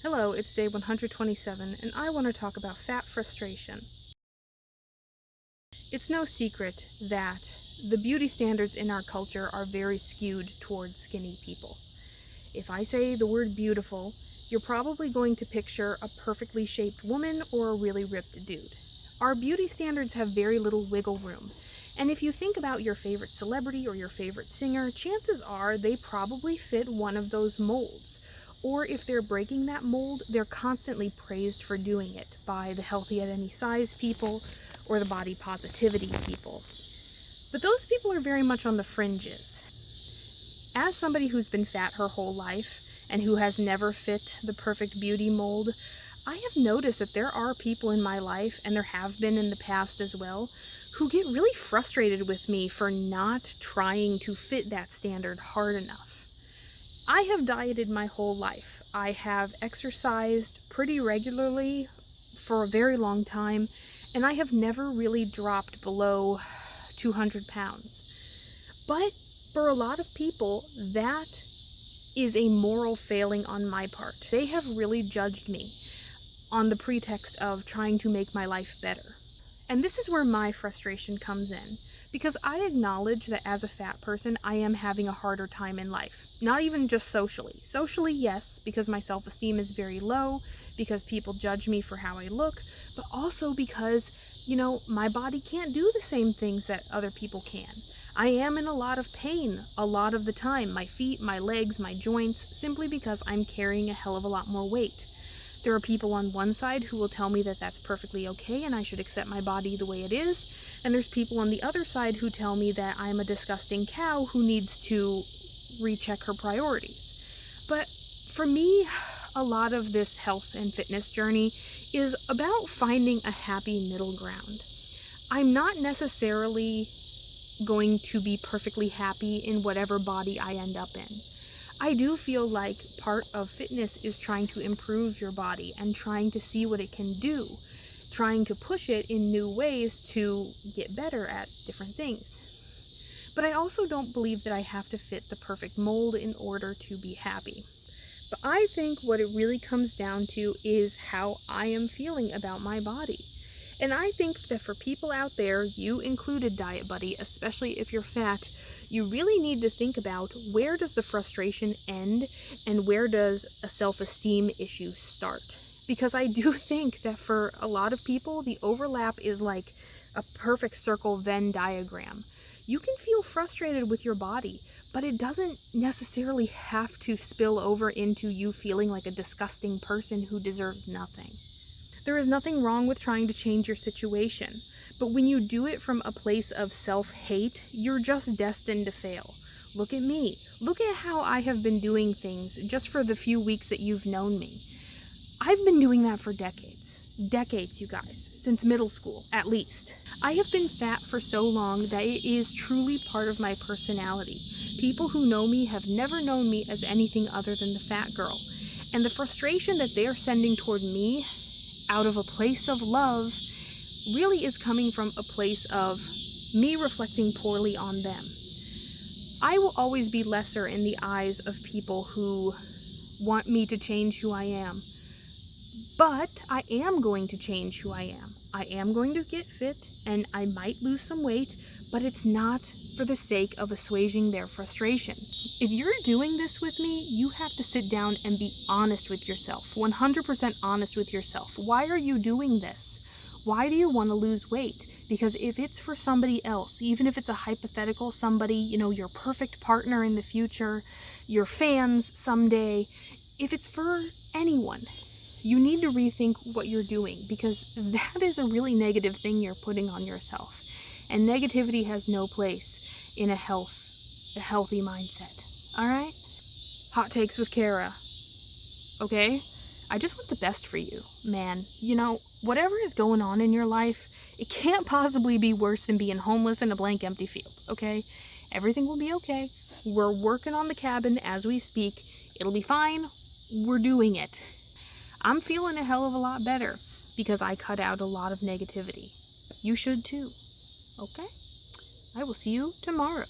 Hello, it's day 127, and I want to talk about fat frustration. It's no secret that the beauty standards in our culture are very skewed towards skinny people. If I say the word beautiful, you're probably going to picture a perfectly shaped woman or a really ripped dude. Our beauty standards have very little wiggle room. And if you think about your favorite celebrity or your favorite singer, chances are they probably fit one of those molds. Or if they're breaking that mold, they're constantly praised for doing it by the healthy at any size people or the body positivity people. But those people are very much on the fringes. As somebody who's been fat her whole life and who has never fit the perfect beauty mold, I have noticed that there are people in my life, and there have been in the past as well, who get really frustrated with me for not trying to fit that standard hard enough. I have dieted my whole life. I have exercised pretty regularly for a very long time, and I have never really dropped below 200 pounds. But for a lot of people, that is a moral failing on my part. They have really judged me on the pretext of trying to make my life better. And this is where my frustration comes in, because I acknowledge that as a fat person, I am having a harder time in life. Not even just socially. Socially, yes, because my self-esteem is very low, because people judge me for how I look, but also because, my body can't do the same things that other people can. I am in a lot of pain a lot of the time, my feet, my legs, my joints, simply because I'm carrying a hell of a lot more weight. There are people on one side who will tell me that that's perfectly okay and I should accept my body the way it is, and there's people on the other side who tell me that I'm a disgusting cow who needs to recheck her priorities. But for me, a lot of this health and fitness journey is about finding a happy middle ground. I'm not necessarily going to be perfectly happy in whatever body I end up in. I do feel like part of fitness is trying to improve your body and trying to see what it can do, trying to push it in new ways to get better at different things. But I also don't believe that I have to fit the perfect mold in order to be happy. But I think what it really comes down to is how I am feeling about my body. And I think that for people out there, you included, Diet Buddy, especially if you're fat, you really need to think about where does the frustration end and where does a self-esteem issue start. Because I do think that for a lot of people, the overlap is like a perfect circle Venn diagram. You can feel frustrated with your body, but it doesn't necessarily have to spill over into you feeling like a disgusting person who deserves nothing. There is nothing wrong with trying to change your situation, but when you do it from a place of self-hate, you're just destined to fail. Look at me. Look at how I have been doing things just for the few weeks that you've known me. I've been doing that for decades. Decades, you guys. Since middle school, at least. I have been fat for so long that it is truly part of my personality. People who know me have never known me as anything other than the fat girl. And the frustration that they are sending toward me out of a place of love really is coming from a place of me reflecting poorly on them. I will always be lesser in the eyes of people who want me to change who I am. But I am going to change who I am. I am going to get fit, and I might lose some weight, but it's not for the sake of assuaging their frustration. If you're doing this with me, you have to sit down and be honest with yourself, 100% honest with yourself. Why are you doing this? Why do you want to lose weight? Because if it's for somebody else, even if it's a hypothetical somebody, your perfect partner in the future, your fans someday, if it's for anyone, you need to rethink what you're doing, because that is a really negative thing you're putting on yourself. And negativity has no place in a healthy mindset. All right? Hot takes with Kara. Okay? I just want the best for you, man. Whatever is going on in your life, it can't possibly be worse than being homeless in a blank empty field, okay? Everything will be okay. We're working on the cabin as we speak. It'll be fine. We're doing it. I'm feeling a hell of a lot better because I cut out a lot of negativity. You should too. Okay? I will see you tomorrow.